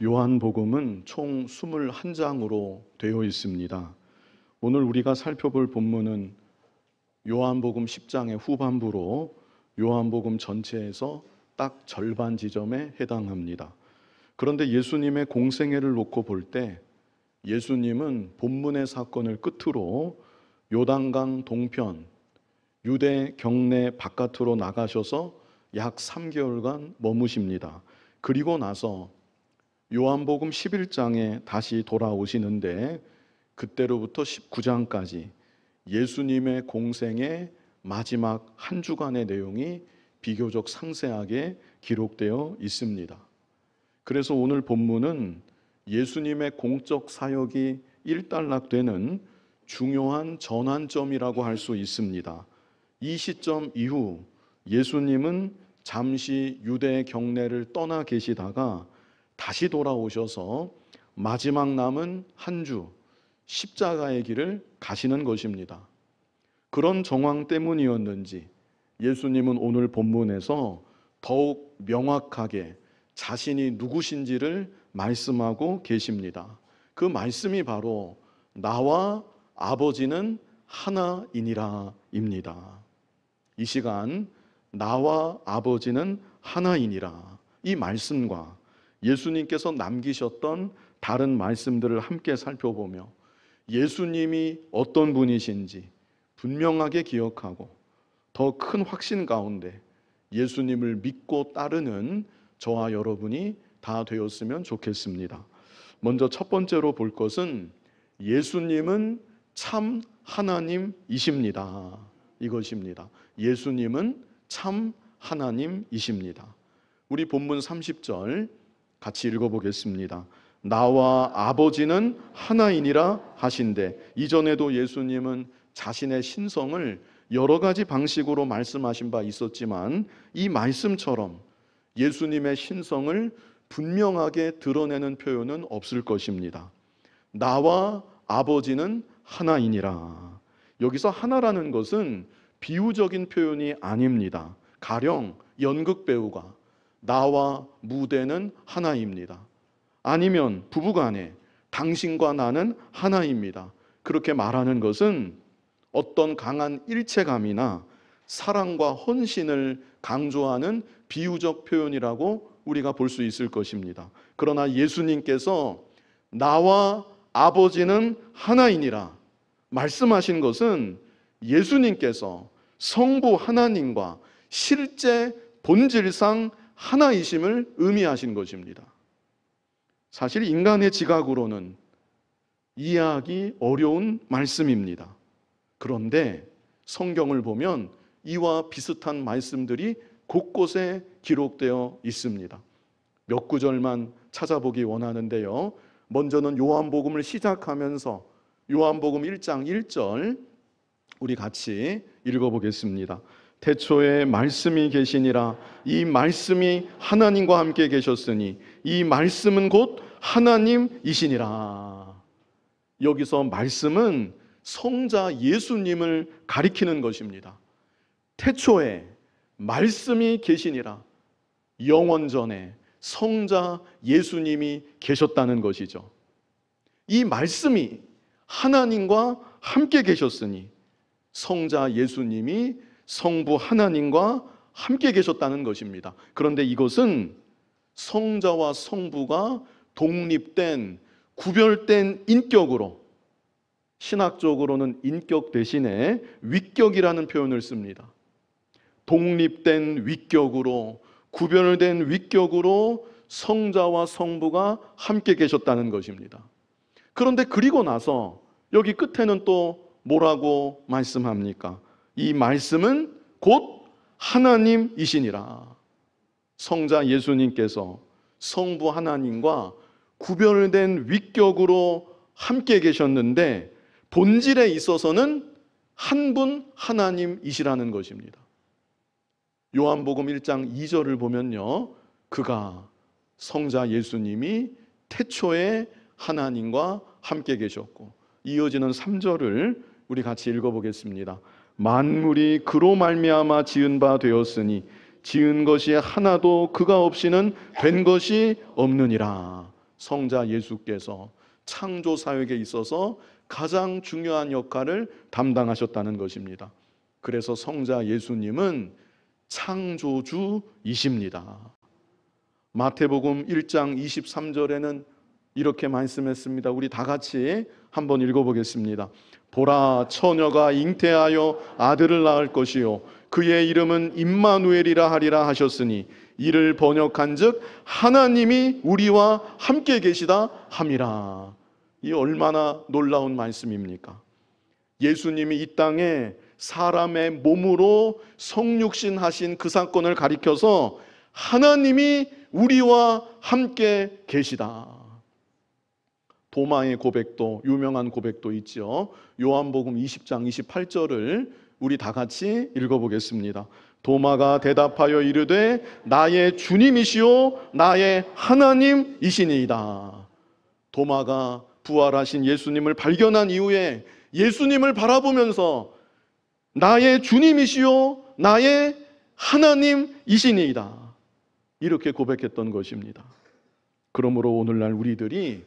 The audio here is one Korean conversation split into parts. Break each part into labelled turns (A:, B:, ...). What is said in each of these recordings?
A: 요한복음은 총 21장으로 되어 있습니다. 오늘 우리가 살펴볼 본문은 요한복음 10장의 후반부로 요한복음 전체에서 딱 절반 지점에 해당합니다. 그런데 예수님의 공생애를 놓고 볼 때 예수님은 본문의 사건을 끝으로 요단강 동편 유대 경내 바깥으로 나가셔서 약 3개월간 머무십니다. 그리고 나서 요한복음 11장에 다시 돌아오시는데 그때로부터 19장까지 예수님의 공생의 마지막 한 주간의 내용이 비교적 상세하게 기록되어 있습니다. 그래서 오늘 본문은 예수님의 공적 사역이 일단락되는 중요한 전환점이라고 할 수 있습니다. 이 시점 이후 예수님은 잠시 유대 경내를 떠나 계시다가 다시 돌아오셔서 마지막 남은 한 주 십자가의 길을 가시는 것입니다. 그런 정황 때문이었는지 예수님은 오늘 본문에서 더욱 명확하게 자신이 누구신지를 말씀하고 계십니다. 그 말씀이 바로 나와 아버지는 하나이니라입니다. 이 시간 나와 아버지는 하나이니라, 이 말씀과 예수님께서 남기셨던 다른 말씀들을 함께 살펴보며 예수님이 어떤 분이신지 분명하게 기억하고 더 큰 확신 가운데 예수님을 믿고 따르는 저와 여러분이 다 되었으면 좋겠습니다. 먼저 첫 번째로 볼 것은 예수님은 참 하나님이십니다. 이것입니다. 예수님은 참 하나님이십니다. 우리 본문 30절 같이 읽어보겠습니다. 나와 아버지는 하나이니라 하신대. 이전에도 예수님은 자신의 신성을 여러 가지 방식으로 말씀하신 바 있었지만 이 말씀처럼 예수님의 신성을 분명하게 드러내는 표현은 없을 것입니다. 나와 아버지는 하나이니라. 여기서 하나라는 것은 비유적인 표현이 아닙니다. 가령 연극 배우가 나와 무대는 하나입니다. 아니면 부부간에 당신과 나는 하나입니다. 그렇게 말하는 것은 어떤 강한 일체감이나 사랑과 헌신을 강조하는 비유적 표현이라고 우리가 볼 수 있을 것입니다. 그러나 예수님께서 나와 아버지는 하나이니라 말씀하신 것은 예수님께서 성부 하나님과 실제 본질상 하나이심을 의미하신 것입니다. 사실 인간의 지각으로는 이해하기 어려운 말씀입니다. 그런데 성경을 보면 이와 비슷한 말씀들이 곳곳에 기록되어 있습니다. 몇 구절만 찾아보기 원하는데요. 먼저는 요한복음을 시작하면서 요한복음 1장 1절 우리 같이 읽어보겠습니다. 태초에 말씀이 계시니라. 이 말씀이 하나님과 함께 계셨으니 이 말씀은 곧 하나님이시니라. 여기서 말씀은 성자 예수님을 가리키는 것입니다. 태초에 말씀이 계시니라. 영원전에 성자 예수님이 계셨다는 것이죠. 이 말씀이 하나님과 함께 계셨으니 성자 예수님이 성부 하나님과 함께 계셨다는 것입니다. 그런데 이것은 성자와 성부가 독립된 구별된 인격으로, 신학적으로는 인격 대신에 위격이라는 표현을 씁니다. 독립된 위격으로, 구별된 위격으로 성자와 성부가 함께 계셨다는 것입니다. 그런데 그리고 나서 여기 끝에는 또 뭐라고 말씀합니까? 이 말씀은 곧 하나님이시니라. 성자 예수님께서 성부 하나님과 구별된 위격으로 함께 계셨는데 본질에 있어서는 한 분 하나님이시라는 것입니다. 요한복음 1장 2절을 보면요, 그가 성자 예수님이 태초에 하나님과 함께 계셨고, 이어지는 3절을 우리 같이 읽어보겠습니다. 만물이 그로 말미암아 지은 바 되었으니 지은 것이 하나도 그가 없이는 된 것이 없느니라. 성자 예수께서 창조 사역에 있어서 가장 중요한 역할을 담당하셨다는 것입니다. 그래서 성자 예수님은 창조주이십니다. 마태복음 1장 23절에는 이렇게 말씀했습니다. 우리 다 같이 한번 읽어보겠습니다. 보라, 처녀가 잉태하여 아들을 낳을 것이요 그의 이름은 임마누엘이라 하리라 하셨으니 이를 번역한즉 하나님이 우리와 함께 계시다 함이라. 이 얼마나 놀라운 말씀입니까? 예수님이 이 땅에 사람의 몸으로 성육신 하신 그 사건을 가리켜서 하나님이 우리와 함께 계시다. 도마의 고백도, 유명한 고백도 있죠. 요한복음 20장 28절을 우리 다 같이 읽어보겠습니다. 도마가 대답하여 이르되 나의 주님이시오 나의 하나님이시니이다. 도마가 부활하신 예수님을 발견한 이후에 예수님을 바라보면서 나의 주님이시오 나의 하나님이시니이다, 이렇게 고백했던 것입니다. 그러므로 오늘날 우리들이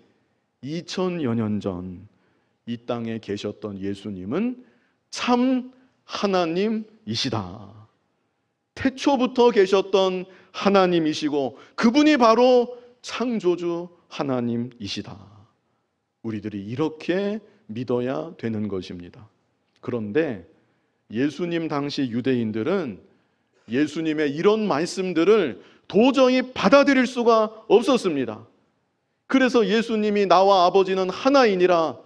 A: 2000여 년 전 이 땅에 계셨던 예수님은 참 하나님이시다. 태초부터 계셨던 하나님이시고 그분이 바로 창조주 하나님이시다. 우리들이 이렇게 믿어야 되는 것입니다. 그런데 예수님 당시 유대인들은 예수님의 이런 말씀들을 도저히 받아들일 수가 없었습니다. 그래서 예수님이 나와 아버지는 하나이니라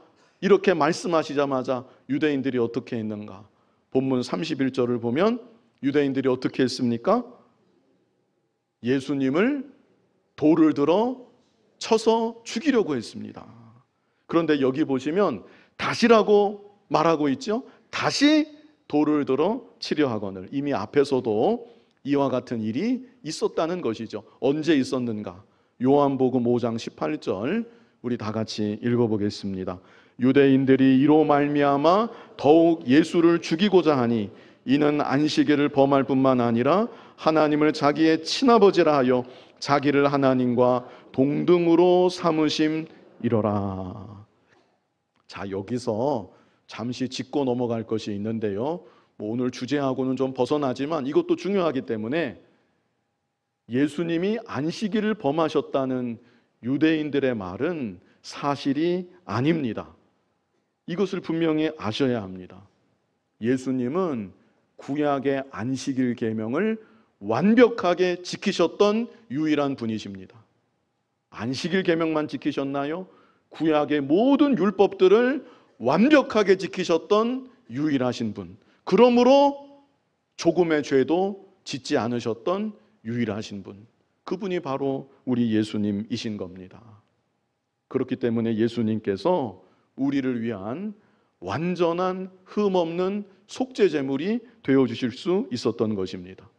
A: 이렇게 말씀하시자마자 유대인들이 어떻게 했는가? 본문 31절을 보면 유대인들이 어떻게 했습니까? 예수님을 돌을 들어 쳐서 죽이려고 했습니다. 그런데 여기 보시면 다시라고 말하고 있죠. 다시 돌을 들어 치려 하거늘. 이미 앞에서도 이와 같은 일이 있었다는 것이죠. 언제 있었는가? 요한복음 5장 18절 우리 다 같이 읽어보겠습니다. 유대인들이 이로 말미암아 더욱 예수를 죽이고자 하니 이는 안식일을 범할 뿐만 아니라 하나님을 자기의 친아버지라 하여 자기를 하나님과 동등으로 삼으심이로라. 자, 여기서 잠시 짚고 넘어갈 것이 있는데요. 오늘 주제하고는 좀 벗어나지만 이것도 중요하기 때문에 예수님이 안식일을 범하셨다는 유대인들의 말은 사실이 아닙니다. 이것을 분명히 아셔야 합니다. 예수님은 구약의 안식일 계명을 완벽하게 지키셨던 유일한 분이십니다. 안식일 계명만 지키셨나요? 구약의 모든 율법들을 완벽하게 지키셨던 유일하신 분. 그러므로 조금의 죄도 짓지 않으셨던 유일하신 분. 그분이 바로 우리 예수님이신 겁니다. 그렇기 때문에 예수님께서 우리를 위한 완전한 흠없는 속죄 제물이 되어주실 수 있었던 것입니다.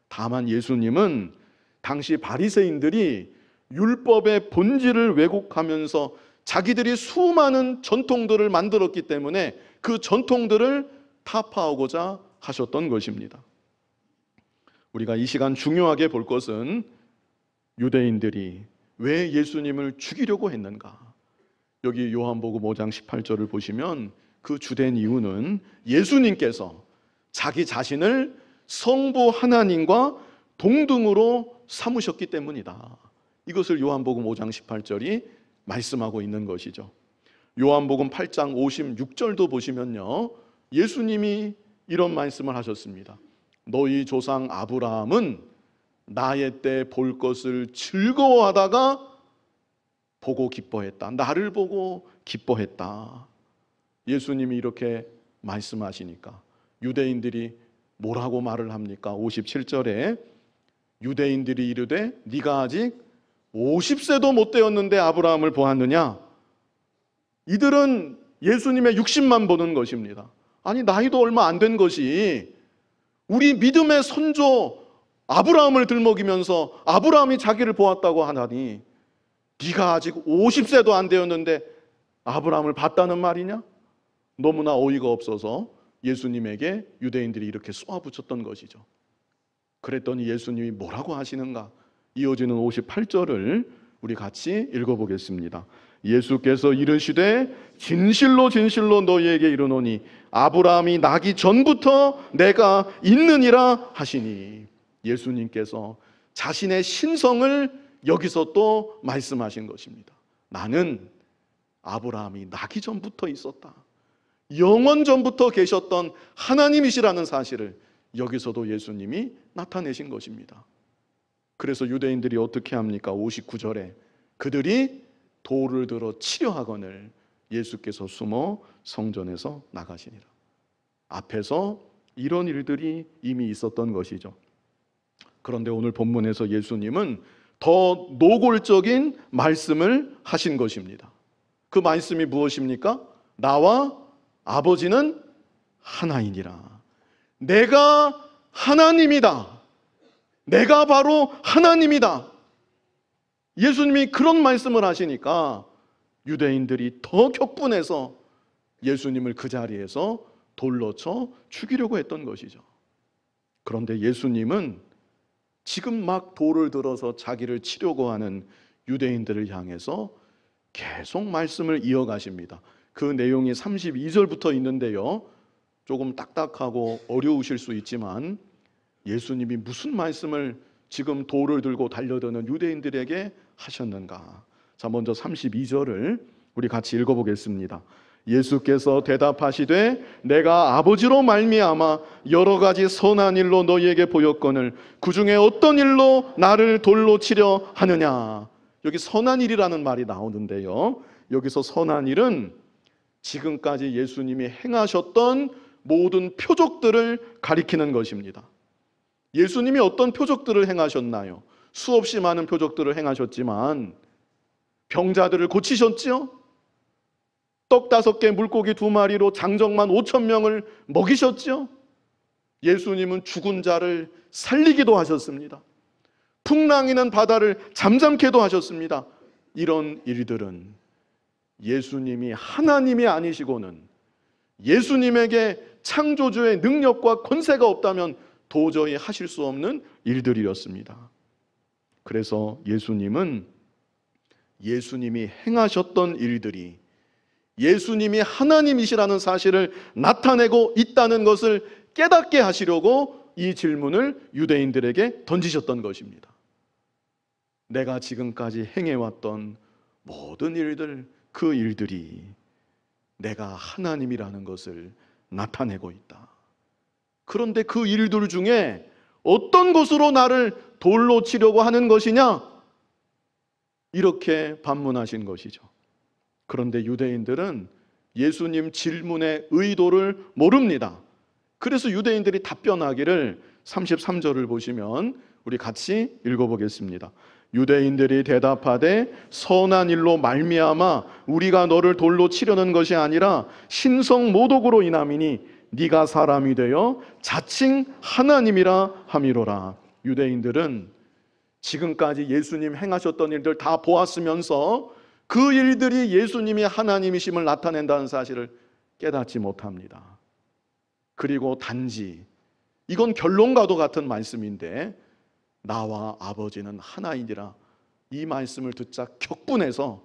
A: 다만 예수님은 당시 바리새인들이 율법의 본질을 왜곡하면서 자기들이 수많은 전통들을 만들었기 때문에 그 전통들을 타파하고자 하셨던 것입니다. 우리가 이 시간 중요하게 볼 것은 유대인들이 왜 예수님을 죽이려고 했는가? 여기 요한복음 5장 18절을 보시면 그 주된 이유는 예수님께서 자기 자신을 성부 하나님과 동등으로 삼으셨기 때문이다. 이것을 요한복음 5장 18절이 말씀하고 있는 것이죠. 요한복음 8장 56절도 보시면요, 예수님이 이런 말씀을 하셨습니다. 너희 조상 아브라함은 나의 때 볼 것을 즐거워하다가 보고 기뻐했다. 나를 보고 기뻐했다. 예수님이 이렇게 말씀하시니까 유대인들이 뭐라고 말을 합니까? 57절에 유대인들이 이르되 네가 아직 50세도 못 되었는데 아브라함을 보았느냐? 이들은 예수님의 육신만 보는 것입니다. 아니, 나이도 얼마 안 된 것이 우리 믿음의 선조 아브라함을 들먹이면서 아브라함이 자기를 보았다고 하다니, 네가 아직 50세도 안 되었는데 아브라함을 봤다는 말이냐? 너무나 어이가 없어서 예수님에게 유대인들이 이렇게 쏘아붙였던 것이죠. 그랬더니 예수님이 뭐라고 하시는가? 이어지는 58절을 우리 같이 읽어보겠습니다. 예수께서 이르시되 진실로 진실로 너희에게 이르노니 아브라함이 나기 전부터 내가 있느니라 하시니, 예수님께서 자신의 신성을 여기서 또 말씀하신 것입니다. 나는 아브라함이 나기 전부터 있었다. 영원 전부터 계셨던 하나님이시라는 사실을 여기서도 예수님이 나타내신 것입니다. 그래서 유대인들이 어떻게 합니까? 59절에 그들이 돌을 들어 치려 하거늘 예수께서 숨어 성전에서 나가시니라. 앞에서 이런 일들이 이미 있었던 것이죠. 그런데 오늘 본문에서 예수님은 더 노골적인 말씀을 하신 것입니다. 그 말씀이 무엇입니까? 나와 아버지는 하나이니라. 내가 하나님이다. 내가 바로 하나님이다. 예수님이 그런 말씀을 하시니까 유대인들이 더 격분해서 예수님을 그 자리에서 돌로 쳐 죽이려고 했던 것이죠. 그런데 예수님은 지금 막 돌을 들어서 자기를 치려고 하는 유대인들을 향해서 계속 말씀을 이어가십니다. 그 내용이 32절부터 있는데요, 조금 딱딱하고 어려우실 수 있지만 예수님이 무슨 말씀을 지금 돌을 들고 달려드는 유대인들에게 하셨는가? 자, 먼저 32절을 우리 같이 읽어보겠습니다. 예수께서 대답하시되 내가 아버지로 말미암아 여러 가지 선한 일로 너희에게 보였거늘 그 중에 어떤 일로 나를 돌로 치려 하느냐? 여기 선한 일이라는 말이 나오는데요, 여기서 선한 일은 지금까지 예수님이 행하셨던 모든 표적들을 가리키는 것입니다. 예수님이 어떤 표적들을 행하셨나요? 수없이 많은 표적들을 행하셨지만 병자들을 고치셨죠? 떡 5개 물고기 2마리로 장정만 5,000명을 먹이셨죠? 예수님은 죽은 자를 살리기도 하셨습니다. 풍랑이는 바다를 잠잠케도 하셨습니다. 이런 일들은 예수님이 하나님이 아니시고는 예수님에게 창조주의 능력과 권세가 없다면 도저히 하실 수 없는 일들이었습니다. 그래서 예수님은 예수님이 행하셨던 일들이 예수님이 하나님이시라는 사실을 나타내고 있다는 것을 깨닫게 하시려고 이 질문을 유대인들에게 던지셨던 것입니다. 내가 지금까지 행해왔던 모든 일들, 그 일들이 내가 하나님이라는 것을 나타내고 있다. 그런데 그 일들 중에 어떤 것으로 나를 돌로 치려고 하는 것이냐? 이렇게 반문하신 것이죠. 그런데 유대인들은 예수님 질문의 의도를 모릅니다. 그래서 유대인들이 답변하기를 33절을 보시면 우리 같이 읽어보겠습니다. 유대인들이 대답하되 선한 일로 말미암아 우리가 너를 돌로 치려는 것이 아니라 신성 모독으로 인함이니 네가 사람이 되어 자칭 하나님이라 함이로라. 유대인들은 지금까지 예수님 행하셨던 일들 다 보았으면서 그 일들이 예수님이 하나님이심을 나타낸다는 사실을 깨닫지 못합니다. 그리고 단지 이건 결론과도 같은 말씀인데 나와 아버지는 하나이니라, 이 말씀을 듣자 격분해서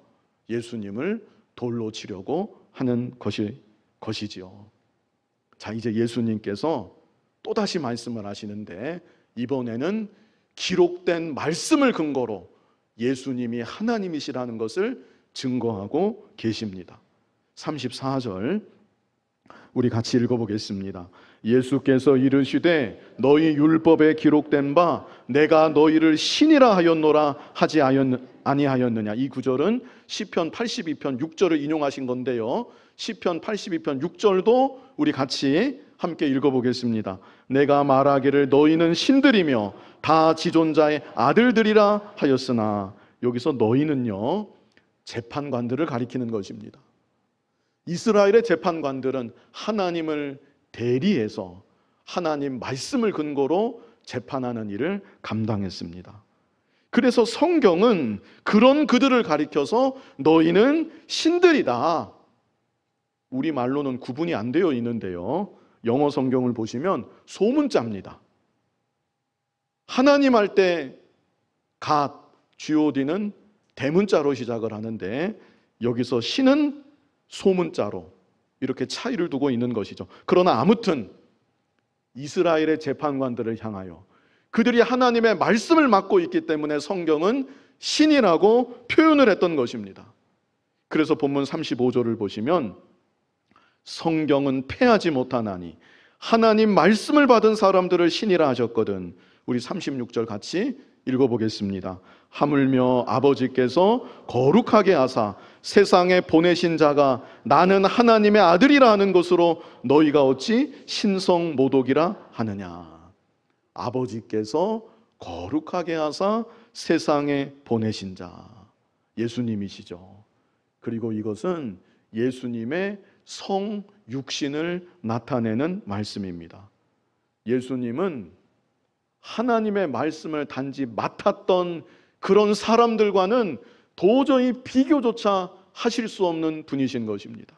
A: 예수님을 돌로 치려고 하는 것이지요. 자, 이제 예수님께서 또다시 말씀을 하시는데 이번에는 기록된 말씀을 근거로 예수님이 하나님이시라는 것을 증거하고 계십니다. 34절 우리 같이 읽어보겠습니다. 예수께서 이르시되 너희 율법에 기록된 바 내가 너희를 신이라 하였노라 하지 아니하였느냐. 이 구절은 시편 82편 6절을 인용하신 건데요, 시편 82편 6절도 우리 같이 함께 읽어보겠습니다. 내가 말하기를 너희는 신들이며 다 지존자의 아들들이라 하였으나, 여기서 너희는요 재판관들을 가리키는 것입니다. 이스라엘의 재판관들은 하나님을 대리해서 하나님 말씀을 근거로 재판하는 일을 감당했습니다. 그래서 성경은 그런 그들을 가리켜서 너희는 신들이다, 우리말로는 구분이 안 되어 있는데요, 영어 성경을 보시면 소문자입니다. 하나님 할 때 God, God는 대문자로 시작을 하는데 여기서 신은 소문자로 이렇게 차이를 두고 있는 것이죠. 그러나 아무튼 이스라엘의 재판관들을 향하여 그들이 하나님의 말씀을 맡고 있기 때문에 성경은 신이라고 표현을 했던 것입니다. 그래서 본문 35절을 보시면 성경은 패하지 못하나니 하나님 말씀을 받은 사람들을 신이라 하셨거든. 우리 36절 같이 읽어보겠습니다. 하물며 아버지께서 거룩하게 하사 세상에 보내신 자가 나는 하나님의 아들이라 하는 것으로 너희가 어찌 신성 모독이라 하느냐. 아버지께서 거룩하게 하사 세상에 보내신 자, 예수님이시죠. 그리고 이것은 예수님의 성육신을 나타내는 말씀입니다. 예수님은 하나님의 말씀을 단지 맡았던 그런 사람들과는 도저히 비교조차 하실 수 없는 분이신 것입니다.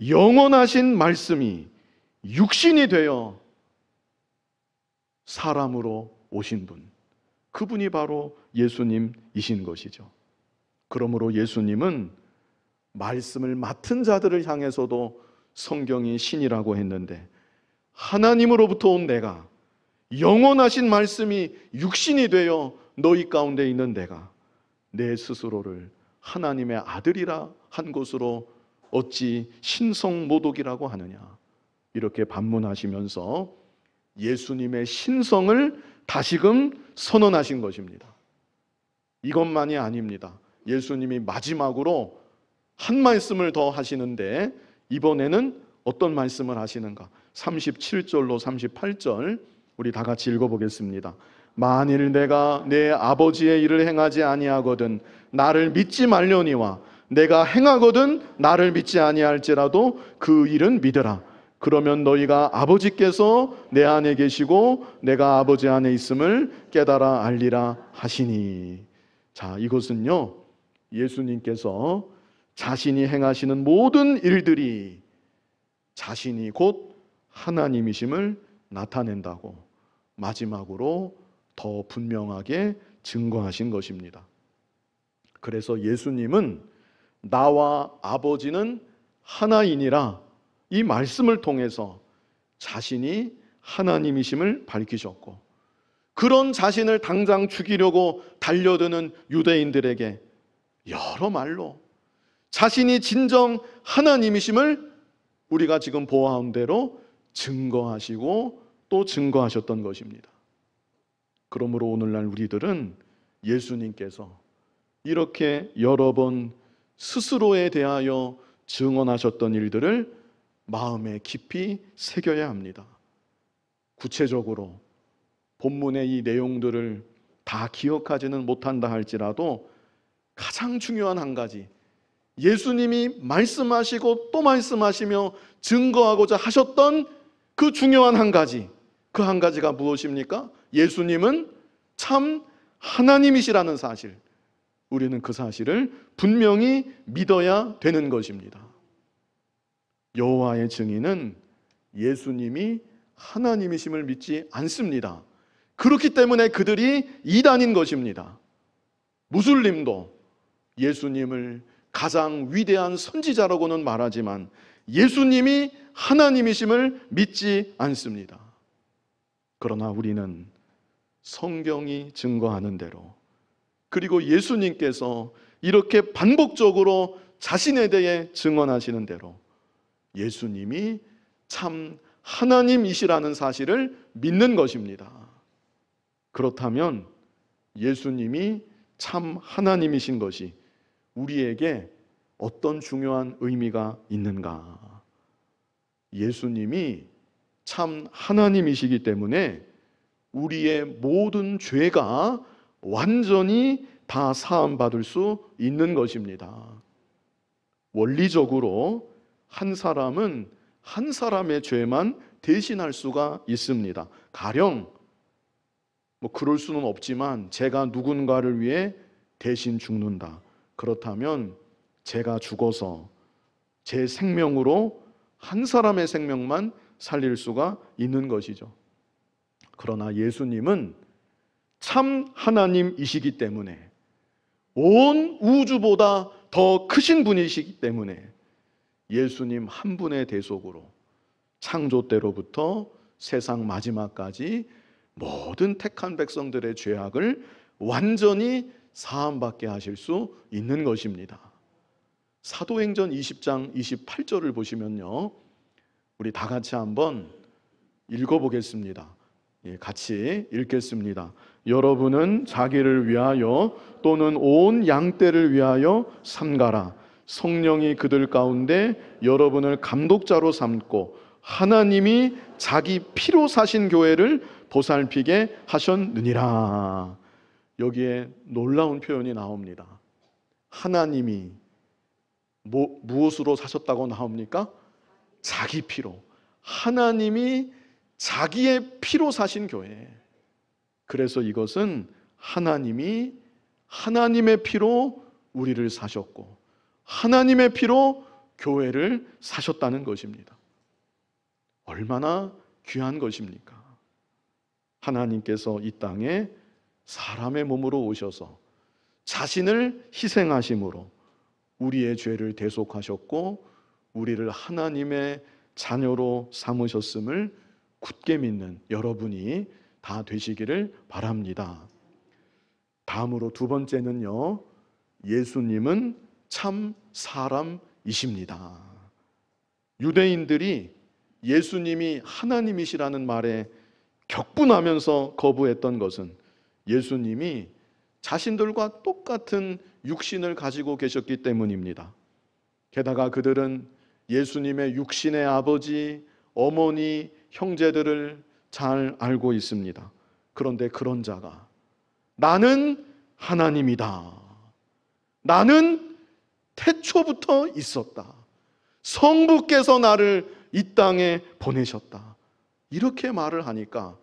A: 영원하신 말씀이 육신이 되어 사람으로 오신 분, 그분이 바로 예수님이신 것이죠. 그러므로 예수님은 말씀을 맡은 자들을 향해서도 성경이 신이라고 했는데, 하나님으로부터 온 내가, 영원하신 말씀이 육신이 되어 너희 가운데 있는 내가 내 스스로를 하나님의 아들이라 한 것으로 어찌 신성모독이라고 하느냐, 이렇게 반문하시면서 예수님의 신성을 다시금 선언하신 것입니다. 이것만이 아닙니다. 예수님이 마지막으로 한 말씀을 더 하시는데 이번에는 어떤 말씀을 하시는가? 37절로 38절 우리 다 같이 읽어보겠습니다. 만일 내가 내 아버지의 일을 행하지 아니하거든 나를 믿지 말려니와 내가 행하거든 나를 믿지 아니할지라도 그 일은 믿으라. 그러면 너희가 아버지께서 내 안에 계시고 내가 아버지 안에 있음을 깨달아 알리라 하시니. 자, 이것은요, 예수님께서 자신이 행하시는 모든 일들이 자신이 곧 하나님이심을 나타낸다고 마지막으로 더 분명하게 증거하신 것입니다. 그래서 예수님은 나와 아버지는 하나이니라 이 말씀을 통해서 자신이 하나님이심을 밝히셨고, 그런 자신을 당장 죽이려고 달려드는 유대인들에게 여러 말로 자신이 진정 하나님이심을 우리가 지금 보아온 대로 증거하시고 또 증거하셨던 것입니다. 그러므로 오늘날 우리들은 예수님께서 이렇게 여러 번 스스로에 대하여 증언하셨던 일들을 마음에 깊이 새겨야 합니다. 구체적으로 본문의 이 내용들을 다 기억하지는 못한다 할지라도 가장 중요한 한 가지, 예수님이 말씀하시고 또 말씀하시며 증거하고자 하셨던 그 중요한 한 가지, 그 한 가지가 무엇입니까? 예수님은 참 하나님이시라는 사실, 우리는 그 사실을 분명히 믿어야 되는 것입니다. 여호와의 증인은 예수님이 하나님이심을 믿지 않습니다. 그렇기 때문에 그들이 이단인 것입니다. 무슬림도 예수님을 가장 위대한 선지자라고는 말하지만 예수님이 하나님이심을 믿지 않습니다. 그러나 우리는 성경이 증거하는 대로, 그리고 예수님께서 이렇게 반복적으로 자신에 대해 증언하시는 대로 예수님이 참 하나님이시라는 사실을 믿는 것입니다. 그렇다면 예수님이 참 하나님이신 것이 우리에게 어떤 중요한 의미가 있는가? 예수님이 참 하나님이시기 때문에 우리의 모든 죄가 완전히 다 사함받을 수 있는 것입니다. 원리적으로 한 사람은 한 사람의 죄만 대신할 수가 있습니다. 가령 그럴 수는 없지만 제가 누군가를 위해 대신 죽는다. 그렇다면 제가 죽어서 제 생명으로 한 사람의 생명만 살릴 수가 있는 것이죠. 그러나 예수님은 참 하나님이시기 때문에 온 우주보다 더 크신 분이시기 때문에 예수님 한 분의 대속으로 창조 때로부터 세상 마지막까지 모든 택한 백성들의 죄악을 완전히 사함받게 하실 수 있는 것입니다. 사도행전 20장 28절을 보시면요, 우리 다 같이 한번 읽어보겠습니다. 같이 읽겠습니다. 여러분은 자기를 위하여 또는 온 양떼를 위하여 삼가라. 성령이 그들 가운데 여러분을 감독자로 삼고 하나님이 자기 피로 사신 교회를 보살피게 하셨느니라. 여기에 놀라운 표현이 나옵니다. 하나님이 무엇으로 사셨다고 나옵니까? 자기 피로. 하나님이 자기의 피로 사신 교회. 그래서 이것은 하나님이 하나님의 피로 우리를 사셨고 하나님의 피로 교회를 사셨다는 것입니다. 얼마나 귀한 것입니까? 하나님께서 이 땅에 사람의 몸으로 오셔서 자신을 희생하심으로 우리의 죄를 대속하셨고 우리를 하나님의 자녀로 삼으셨음을 굳게 믿는 여러분이 다 되시기를 바랍니다. 다음으로 두 번째는요, 예수님은 참 사람이십니다. 유대인들이 예수님이 하나님이시라는 말에 격분하면서 거부했던 것은 예수님이 자신들과 똑같은 육신을 가지고 계셨기 때문입니다. 게다가 그들은 예수님의 육신의 아버지, 어머니, 형제들을 잘 알고 있습니다. 그런데 그런 자가 나는 하나님이다. 나는 태초부터 있었다. 성부께서 나를 이 땅에 보내셨다. 이렇게 말을 하니까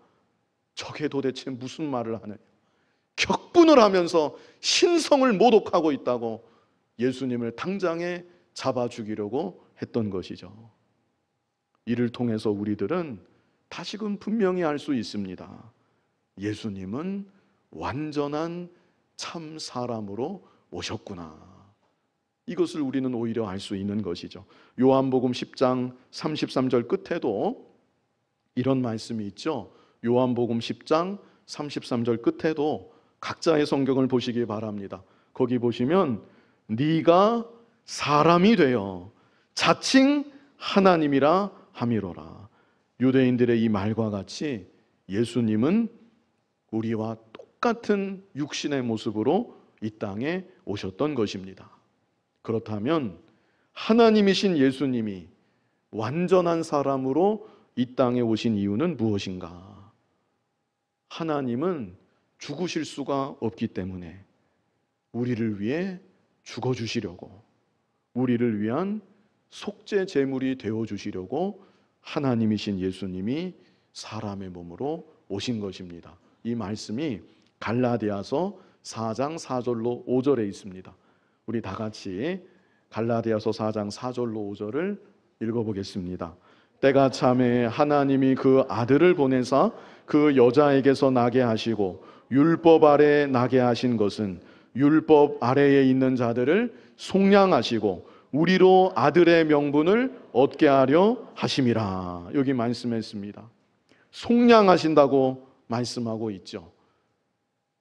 A: 저게 도대체 무슨 말을 하느냐. 격분을 하면서 신성을 모독하고 있다고 예수님을 당장에 잡아 죽이려고 했던 것이죠. 이를 통해서 우리들은 다시금 분명히 알 수 있습니다. 예수님은 완전한 참 사람으로 오셨구나. 이것을 우리는 오히려 알 수 있는 것이죠. 요한복음 10장 33절 끝에도 이런 말씀이 있죠. 요한복음 10장 33절 끝에도 각자의 성경을 보시기 바랍니다. 거기 보시면 네가 사람이 되어 자칭 하나님이라 함이로라. 유대인들의 이 말과 같이 예수님은 우리와 똑같은 육신의 모습으로 이 땅에 오셨던 것입니다. 그렇다면 하나님이신 예수님이 완전한 사람으로 이 땅에 오신 이유는 무엇인가? 하나님은 죽으실 수가 없기 때문에 우리를 위해 죽어주시려고, 우리를 위한 속죄 제물이 되어주시려고 하나님이신 예수님이 사람의 몸으로 오신 것입니다. 이 말씀이 갈라디아서 4장 4절로 5절에 있습니다. 우리 다 같이 갈라디아서 4장 4절로 5절을 읽어보겠습니다. 때가 참에 하나님이 그 아들을 보내사 그 여자에게서 나게 하시고 율법 아래 나게 하신 것은 율법 아래에 있는 자들을 속량하시고 우리로 아들의 명분을 얻게 하려 하심이라. 여기 말씀했습니다. 속량하신다고 말씀하고 있죠.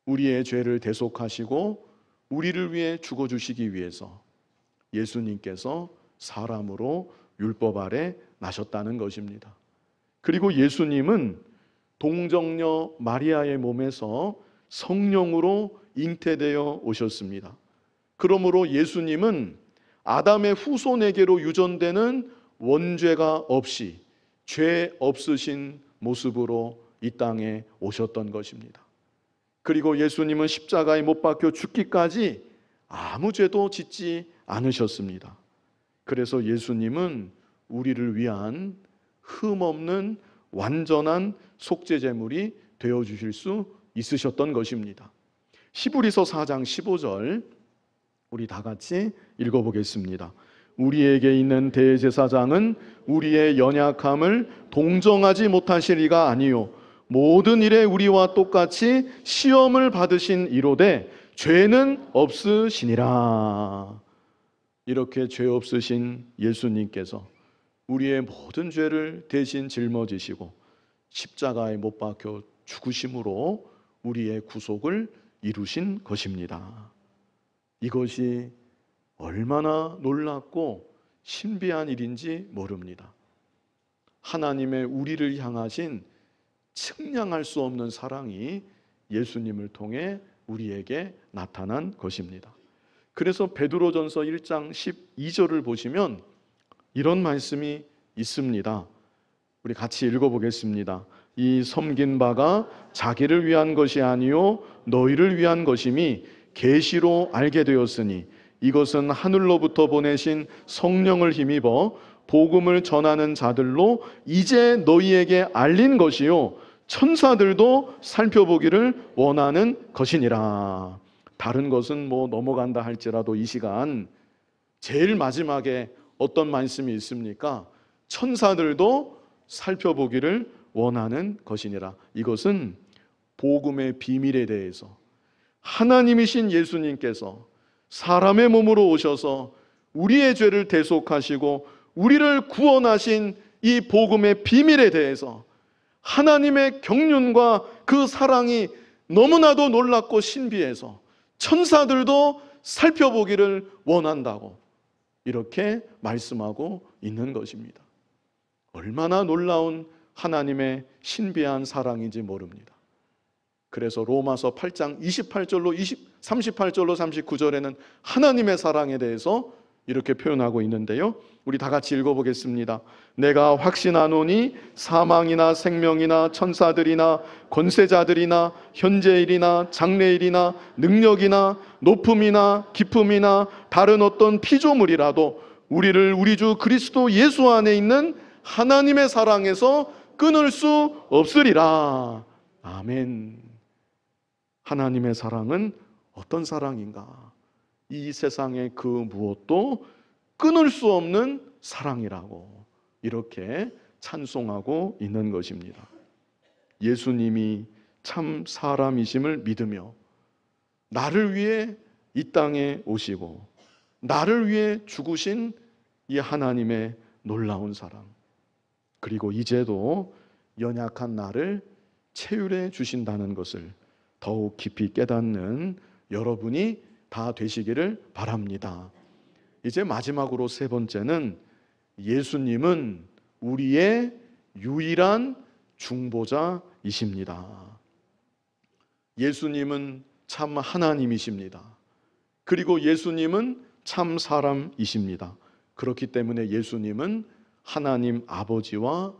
A: 우리의 죄를 대속하시고 우리를 위해 죽어주시기 위해서 예수님께서 사람으로 율법 아래 나셨다는 것입니다. 그리고 예수님은 동정녀 마리아의 몸에서 성령으로 잉태되어 오셨습니다. 그러므로 예수님은 아담의 후손에게로 유전되는 원죄가 없이 죄 없으신 모습으로 이 땅에 오셨던 것입니다. 그리고 예수님은 십자가에 못 박혀 죽기까지 아무 죄도 짓지 않으셨습니다. 그래서 예수님은 우리를 위한 흠없는 완전한 속죄제물이 되어주실 수 있으셨던 것입니다. 히브리서 4장 15절 우리 다 같이 읽어보겠습니다. 우리에게 있는 대제사장은 우리의 연약함을 동정하지 못하실 이가 아니요 모든 일에 우리와 똑같이 시험을 받으신 이로되 죄는 없으시니라. 이렇게 죄 없으신 예수님께서 우리의 모든 죄를 대신 짊어지시고 십자가에 못 박혀 죽으심으로 우리의 구속을 이루신 것입니다. 이것이 얼마나 놀랍고 신비한 일인지 모릅니다. 하나님의 우리를 향하신 측량할 수 없는 사랑이 예수님을 통해 우리에게 나타난 것입니다. 그래서 베드로전서 1장 12절을 보시면 이런 말씀이 있습니다. 우리 같이 읽어보겠습니다. 이 섬긴 바가 자기를 위한 것이 아니요 너희를 위한 것임이 계시로 알게 되었으니 이것은 하늘로부터 보내신 성령을 힘입어 복음을 전하는 자들로 이제 너희에게 알린 것이요 천사들도 살펴보기를 원하는 것이니라. 다른 것은 넘어간다 할지라도 이 시간 제일 마지막에 어떤 말씀이 있습니까? 천사들도 살펴보기를 원하는 것이니라. 이것은 복음의 비밀에 대해서 하나님이신 예수님께서 사람의 몸으로 오셔서 우리의 죄를 대속하시고 우리를 구원하신 이 복음의 비밀에 대해서 하나님의 경륜과 그 사랑이 너무나도 놀랍고 신비해서 천사들도 살펴보기를 원한다고 이렇게 말씀하고 있는 것입니다. 얼마나 놀라운 하나님의 신비한 사랑인지 모릅니다. 그래서 로마서 8장 28절로 38절로 39절에는 하나님의 사랑에 대해서 이렇게 표현하고 있는데요. 우리 다 같이 읽어보겠습니다. 내가 확신하노니 사망이나 생명이나 천사들이나 권세자들이나 현재일이나 장래일이나 능력이나 높음이나 깊음이나 다른 어떤 피조물이라도 우리를 우리 주 그리스도 예수 안에 있는 하나님의 사랑에서 끊을 수 없으리라. 아멘. 하나님의 사랑은 어떤 사랑인가? 이 세상의 그 무엇도 끊을 수 없는 사랑이라고 이렇게 찬송하고 있는 것입니다. 예수님이 참 사람이심을 믿으며 나를 위해 이 땅에 오시고 나를 위해 죽으신 이 하나님의 놀라운 사랑, 그리고 이제도 연약한 나를 채울해 주신다는 것을 더욱 깊이 깨닫는 여러분이 다 되시기를 바랍니다. 이제 마지막으로 세 번째는 예수님은 우리의 유일한 중보자이십니다. 예수님은 참 하나님이십니다. 그리고 예수님은 참 사람이십니다. 그렇기 때문에 예수님은 하나님 아버지와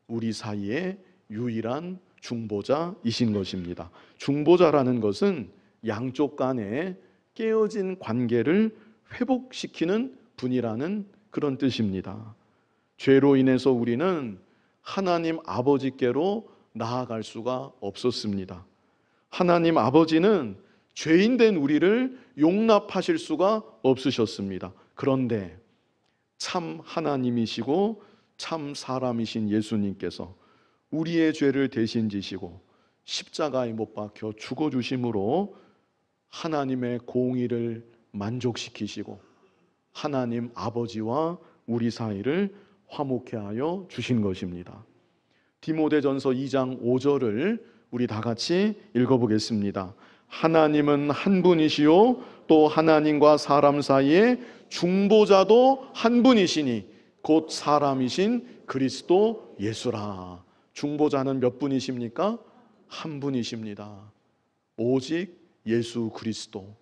A: 우리 사이의 유일한 중보자이신 것입니다. 중보자라는 것은 양쪽 간에 깨어진 관계를 회복시키는 분이라는 그런 뜻입니다. 죄로 인해서 우리는 하나님 아버지께로 나아갈 수가 없었습니다. 하나님 아버지는 죄인 된 우리를 용납하실 수가 없으셨습니다. 그런데 참 하나님이시고 참 사람이신 예수님께서 우리의 죄를 대신 지시고 십자가에 못 박혀 죽어주심으로 하나님의 공의를 만족시키시고 하나님 아버지와 우리 사이를 화목케 하여 주신 것입니다. 디모데전서 2장 5절을 우리 다 같이 읽어보겠습니다. 하나님은 한 분이시요 또 하나님과 사람 사이에 중보자도 한 분이시니 곧 사람이신 그리스도 예수라. 중보자는 몇 분이십니까? 한 분이십니다. 오직 예수 그리스도,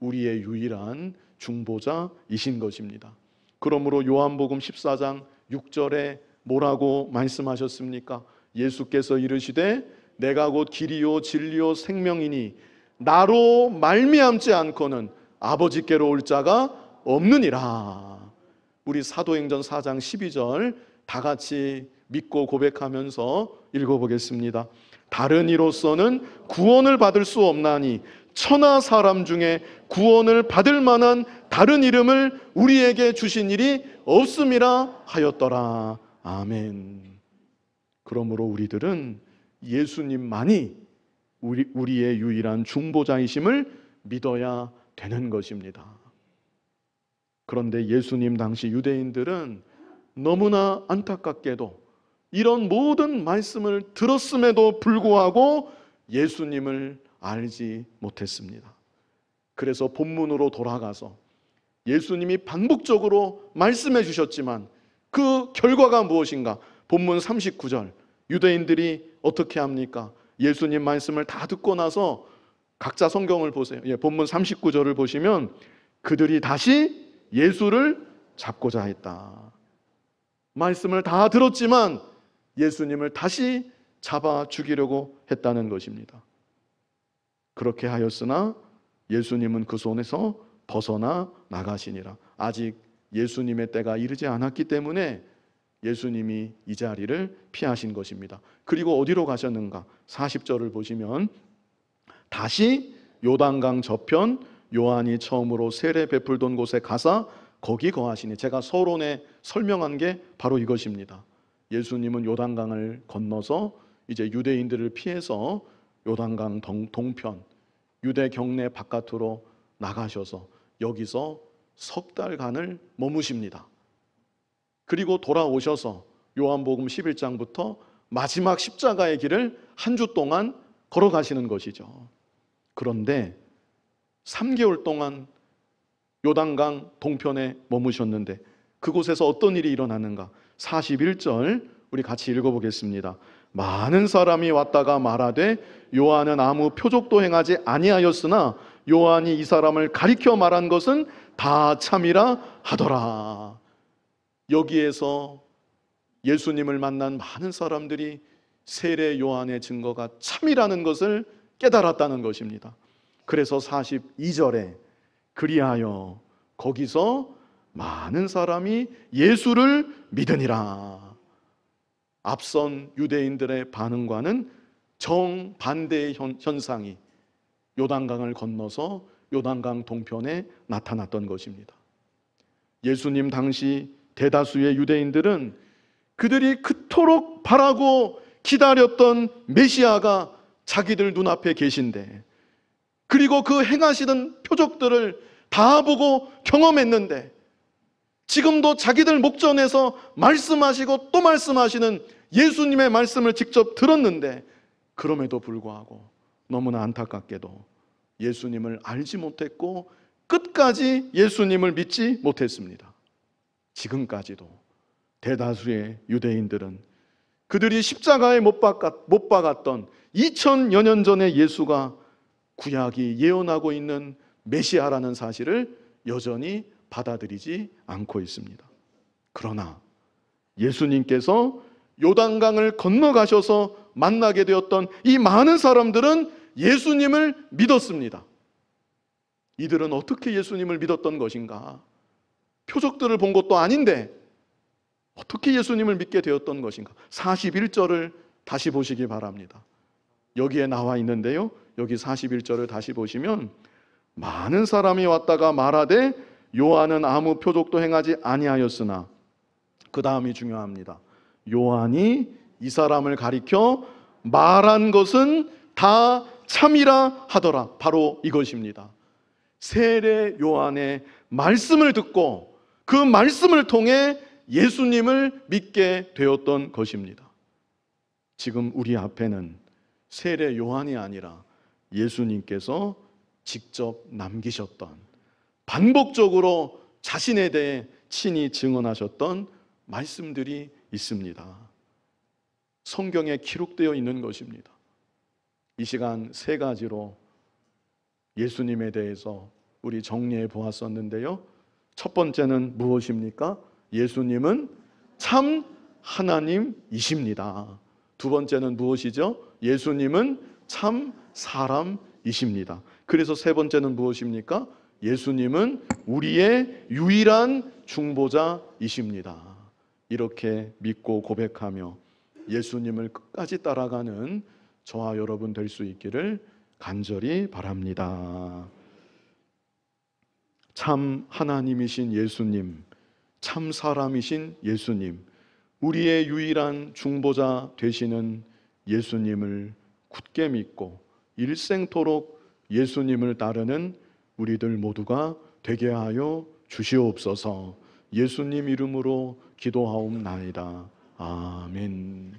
A: 우리의 유일한 중보자이신 것입니다. 그러므로 요한복음 14장 6절에 뭐라고 말씀하셨습니까? 예수께서 이르시되 내가 곧 길이요 진리요 생명이니 나로 말미암지 않고는 아버지께로 올 자가 없느니라. 우리 사도행전 4장 12절 다 같이 믿고 고백하면서 읽어보겠습니다. 다른 이로서는 구원을 받을 수 없나니 천하 사람 중에 구원을 받을 만한 다른 이름을 우리에게 주신 일이 없음이라 하였더라. 아멘. 그러므로 우리들은 예수님만이 우리의 유일한 중보자이심을 믿어야 되는 것입니다. 그런데 예수님 당시 유대인들은 너무나 안타깝게도 이런 모든 말씀을 들었음에도 불구하고 예수님을 알지 못했습니다. 그래서 본문으로 돌아가서 예수님이 반복적으로 말씀해 주셨지만 그 결과가 무엇인가? 본문 39절, 유대인들이 어떻게 합니까? 예수님 말씀을 다 듣고 나서 각자 성경을 보세요. 본문 39절을 보시면 그들이 다시 예수를 잡고자 했다. 말씀을 다 들었지만 예수님을 다시 잡아 죽이려고 했다는 것입니다. 그렇게 하였으나 예수님은 그 손에서 벗어나 나가시니라. 아직 예수님의 때가 이르지 않았기 때문에 예수님이 이 자리를 피하신 것입니다. 그리고 어디로 가셨는가? 40절을 보시면 다시 요단강 저편 요한이 처음으로 세례 베풀던 곳에 가사 거기 거하시니. 제가 서론에 설명한 게 바로 이것입니다. 예수님은 요단강을 건너서 이제 유대인들을 피해서 요단강 동편 유대 경내 바깥으로 나가셔서 여기서 석 달간을 머무십니다. 그리고 돌아오셔서 요한복음 11장부터 마지막 십자가의 길을 한 주 동안 걸어가시는 것이죠. 그런데 3개월 동안 요단강 동편에 머무셨는데 그곳에서 어떤 일이 일어나는가? 41절 우리 같이 읽어보겠습니다. 많은 사람이 왔다가 말하되 요한은 아무 표적도 행하지 아니하였으나 요한이 이 사람을 가리켜 말한 것은 다 참이라 하더라. 여기에서 예수님을 만난 많은 사람들이 세례 요한의 증거가 참이라는 것을 깨달았다는 것입니다. 그래서 42절에 그리하여 거기서 많은 사람이 예수를 믿으니라. 앞선 유대인들의 반응과는 정반대의 현상이 요단강을 건너서 요단강 동편에 나타났던 것입니다. 예수님 당시 대다수의 유대인들은 그들이 그토록 바라고 기다렸던 메시아가 자기들 눈앞에 계신데, 그리고 그 행하시던 표적들을 다 보고 경험했는데, 지금도 자기들 목전에서 말씀하시고 또 말씀하시는 예수님의 말씀을 직접 들었는데, 그럼에도 불구하고 너무나 안타깝게도 예수님을 알지 못했고 끝까지 예수님을 믿지 못했습니다. 지금까지도 대다수의 유대인들은 그들이 십자가에 못 박았던 2000여 년 전의 예수가 구약이 예언하고 있는 메시아라는 사실을 여전히 받아들이지 않고 있습니다. 그러나 예수님께서 요단강을 건너가셔서 만나게 되었던 이 많은 사람들은 예수님을 믿었습니다. 이들은 어떻게 예수님을 믿었던 것인가? 표적들을 본 것도 아닌데 어떻게 예수님을 믿게 되었던 것인가? 41절을 다시 보시기 바랍니다. 여기에 나와 있는데요, 여기 41절을 다시 보시면 많은 사람이 왔다가 말하되 요한은 아무 표적도 행하지 아니하였으나, 그 다음이 중요합니다. 요한이 이 사람을 가리켜 말한 것은 다 참이라 하더라. 바로 이것입니다. 세례 요한의 말씀을 듣고 그 말씀을 통해 예수님을 믿게 되었던 것입니다. 지금 우리 앞에는 세례 요한이 아니라 예수님께서 직접 남기셨던, 반복적으로 자신에 대해 친히 증언하셨던 말씀들이 있습니다. 성경에 기록되어 있는 것입니다. 이 시간 세 가지로 예수님에 대해서 우리 정리해 보았었는데요, 첫 번째는 무엇입니까? 예수님은 참 하나님이십니다. 두 번째는 무엇이죠? 예수님은 참 사람이십니다. 그래서 세 번째는 무엇입니까? 예수님은 우리의 유일한 중보자이십니다. 이렇게 믿고 고백하며 예수님을 끝까지 따라가는 저와 여러분 될 수 있기를 간절히 바랍니다. 참 하나님이신 예수님, 참 사람이신 예수님, 우리의 유일한 중보자 되시는 예수님을 굳게 믿고 일생토록 예수님을 따르는 우리들 모두가 되게 하여 주시옵소서. 예수님 이름으로 기도하옵나이다. 아멘.